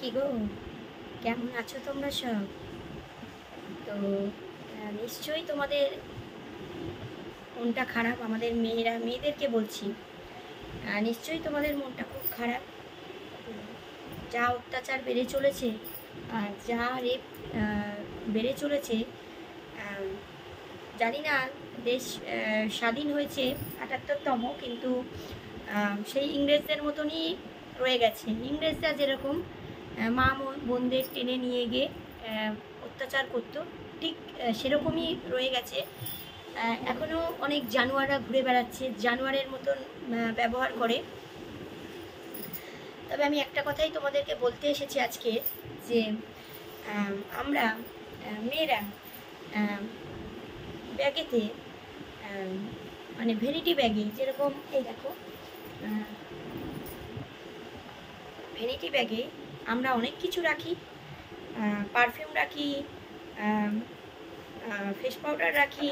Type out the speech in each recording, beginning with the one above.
কি গো, কেমন আছো তোমরা সব? তো নিশ্চয়ই তোমাদের মনটা খারাপ। আমাদের মেয়েদেরকে বলছি, নিশ্চয়ই তোমাদের মনটা খুব খারাপ। যা অত্যাচার বেড়ে চলেছে আর যা রেপ বেড়ে চলেছে। জানি না, দেশ স্বাধীন হয়েছে ৭৮তম, কিন্তু সেই ইংরেজদের মতনই রয়ে গেছে। ইংরেজরা যেরকম মা বোনদের টেনে নিয়ে গিয়ে অত্যাচার করতো, ঠিক সেরকমই রয়ে গেছে। এখনও অনেক জানোয়াররা ঘুরে বেড়াচ্ছে, জানোয়ারের মতন ব্যবহার করে। তবে আমি একটা কথাই তোমাদেরকে বলতে এসেছি আজকে, যে আমরা মেয়েরা ব্যাগেতে, মানে ভ্যানিটি ব্যাগে, যেরকম এই দেখো, ভ্যানিটি ব্যাগে আমরা অনেক কিছু রাখি। পারফিউম রাখি, ফেস পাউডার রাখি,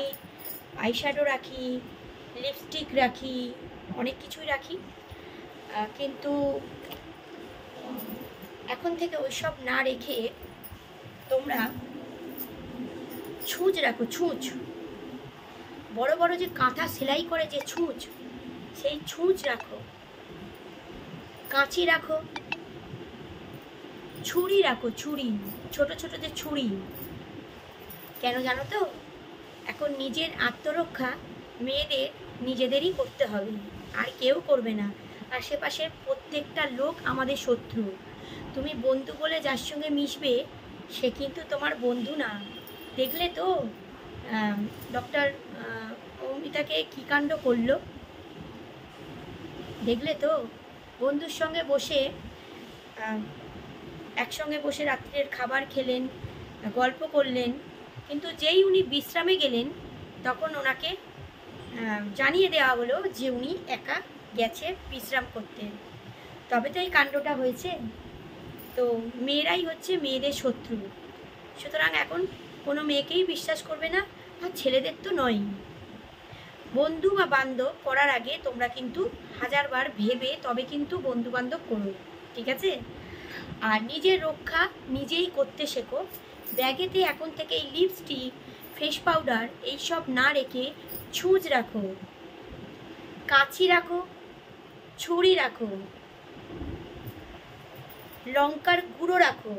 আইশ্যাডো রাখি, লিপস্টিক রাখি, অনেক কিছুই রাখি। কিন্তু এখন থেকে ওইসব না রেখে তোমরা ছুঁচ রাখো। ছুঁচ, বড় বড় যে কাঁথা সেলাই করে যে ছুঁচ, সেই ছুঁচ রাখো। কাঁচি রাখো, ছুরি রাখো, ছুরি, ছোট ছোট যে ছুরি। কেন জানো তো? এখন নিজের আত্মরক্ষা মেয়েদের নিজেদেরই করতে হবে, আর কেউ করবে না। আশেপাশের প্রত্যেকটা লোক আমাদের শত্রু। তুমি বন্ধু বলে যার সঙ্গে মিশবে, সে কিন্তু তোমার বন্ধু না। দেখলে তো ডক্টর অমিতাকে কী কাণ্ড করলো, দেখলে তো? বন্ধুর সঙ্গে বসে একসঙ্গে বসে রাত্রের খাবার খেলেন, গল্প করলেন, কিন্তু যেই উনি বিশ্রামে গেলেন তখন ওনাকে জানিয়ে দেওয়া হলো যে উনি একা গেছে বিশ্রাম করতে। তবে তো এই কাণ্ডটা হয়েছে। তো মেয়েরাই হচ্ছে মেয়েদের শত্রু। সুতরাং এখন কোনো মেয়েকেই বিশ্বাস করবে না, আর ছেলেদের তো নয়। বন্ধু বা বান্ধব করার আগে তোমরা কিন্তু হাজারবার ভেবে তবে কিন্তু বন্ধু বান্ধব করো, ঠিক আছে? আর নিজের রক্ষা নিজেই করতে শেখো। ব্যাগেতে এখন থেকে এই লিপস্টিক, ফেস পাউডার এইসব না রেখে ছুঁচ রাখো, কাঁচি রাখো, ছুরি রাখো, লঙ্কার গুঁড়ো রাখো।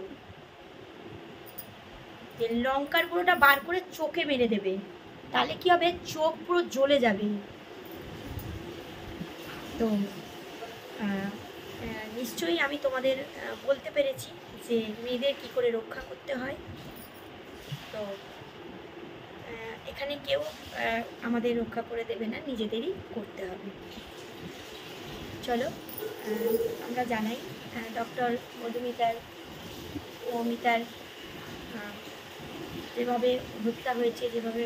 লঙ্কার গুঁড়োটা বার করে চোখে মেরে দেবে, তাহলে কি হবে? চোখ পুরো জ্বলে যাবে। তো নিশ্চয়ই আমি তোমাদের বলতে পেরেছি যে মেয়েদের কি করে রক্ষা করতে হয়। তো এখানে কেউ আমাদের রক্ষা করে দেবে না, নিজেদেরই করতে হবে। চলো আমরা জানাই ডক্টর মধুমিতার যেভাবে হত্যা হয়েছে, যেভাবে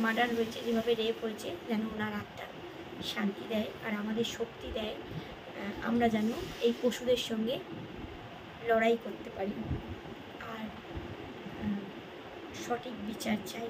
মার্ডার হয়েছে, যেভাবে রেপ হয়েছে, যেন ওনার আত্মা শান্তি দেয় আর আমাদের শক্তি দেয়। আমরা যেন এই পশুদের সঙ্গে লড়াই করতে পারি আর সঠিক বিচার চাই।